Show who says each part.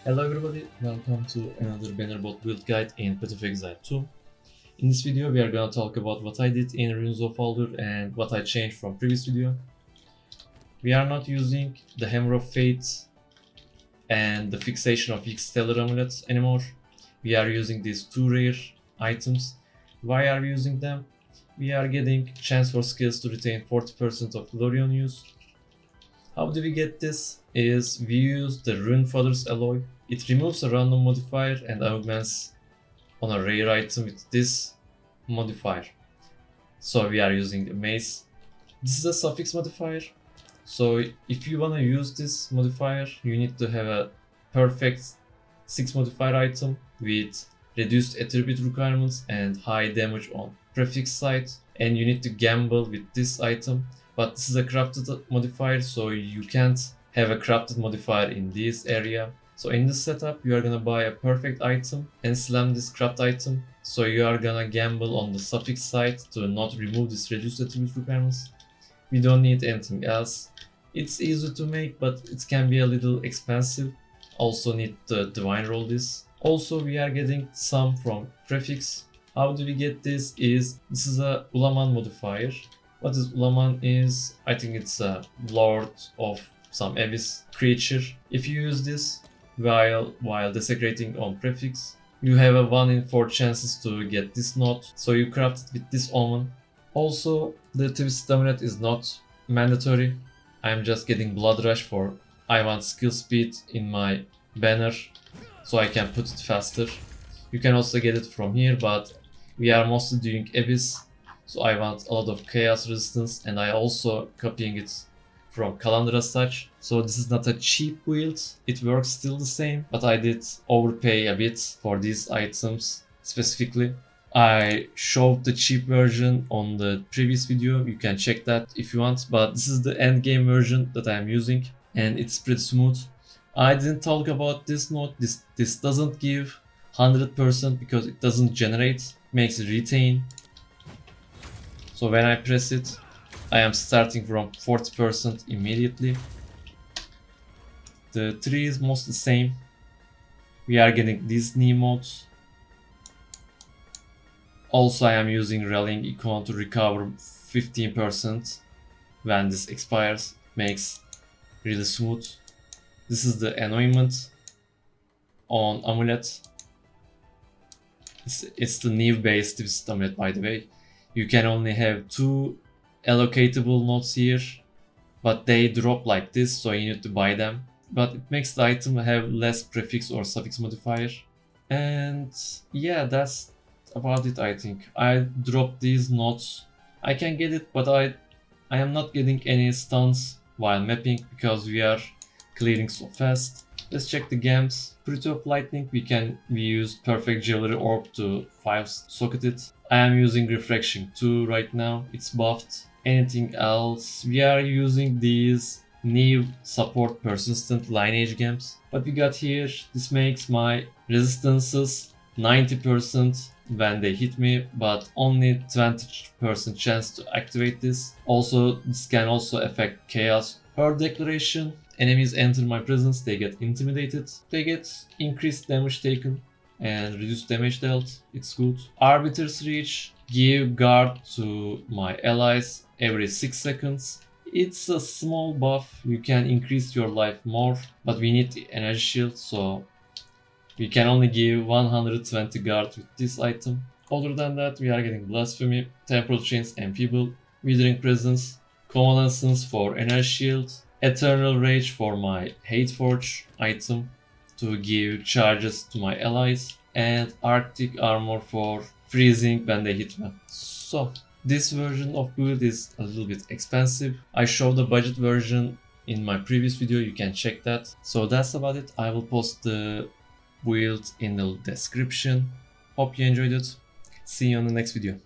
Speaker 1: Hello everybody, welcome to another banner bot build guide in Path of Exile 2. In this video we are gonna talk about what I did in Runes of Aldur and what I changed from previous video. We are not using the Hammer of Fate and the fixation of X Stellar Amulets anymore. We are using these two rare items. Why are we using them? We are getting chance for skills to retain 40% of Glorion use. How do we get this? Is we use the Rune Father's Alloy. It removes a random modifier and augments on a rare item with this modifier. So we are using the mace. This is a suffix modifier. So if you want to use this modifier, you need to have a perfect 6 modifier item with reduced attribute requirements and high damage on prefix side. And you need to gamble with this item. But this is a crafted modifier, so you can't have a crafted modifier in this area. So in this setup, you are gonna buy a perfect item and slam this craft item. So you are gonna gamble on the suffix side to not remove this reduced attribute requirements. We don't need anything else. It's easy to make, but it can be a little expensive. Also need to divine roll this. Also, we are getting some from prefix. How do we get this? This is a Ulaman modifier. What is Ulaman is, I think it's a lord of some abyss creature. If you use this while desecrating on prefix, you have a 1 in 4 chances to get this note, so you craft it with this omen. Also, the Twisted Amulet is not mandatory. I'm just getting Blood Rush for I want skill speed in my banner, so I can put it faster. You can also get it from here, but we are mostly doing abyss. So I want a lot of chaos resistance, and I also copying it from Calandra Touch. So this is not a cheap build, it works still the same, but I did overpay a bit for these items specifically. I showed the cheap version on the previous video, you can check that if you want, but this is the end game version that I am using and it's pretty smooth. I didn't talk about this node, this doesn't give 100% because it doesn't generate, makes it retain. So when I press it, I am starting from 40% immediately. The tree is mostly the same. We are getting these new modes. Also I am using Rallying Icon to recover 15% when this expires. Makes really smooth. This is the anointment on amulet. It's the new base Twisted Amulet, by the way. You can only have 2 allocatable nodes here, but they drop like this, so you need to buy them. But it makes the item have less prefix or suffix modifier. And yeah, that's about it, I think. I dropped these nodes. I can get it, but I am not getting any stuns while mapping because we are clearing so fast. Let's check the gems. Pretty of Lightning, we used Perfect Jewelry Orb to 5 socket it. I am using Refraction 2 right now, it's buffed. Anything else? We are using these new support persistent lineage gems. What we got here, this makes my resistances 90% when they hit me, but only 20% chance to activate this. Also, this can also affect chaos. Per declaration, enemies enter my presence, they get intimidated, they get increased damage taken and reduced damage dealt, it's good. Arbiter's Reach, give guard to my allies every 6 seconds. It's a small buff, you can increase your life more, but we need the energy shield, so we can only give 120 guard with this item. Other than that, we are getting Blasphemy, Temporal Chains, Enfeeble, Withering Presence, Convalescence for energy shield, Eternal Rage for my Hate Forge item to give charges to my allies, and Arctic Armor for freezing when they hit me. So this version of build is a little bit expensive. I showed the budget version in my previous video, you can check that. So that's about it. I will post the build in the description. Hope you enjoyed it. See you on the next video.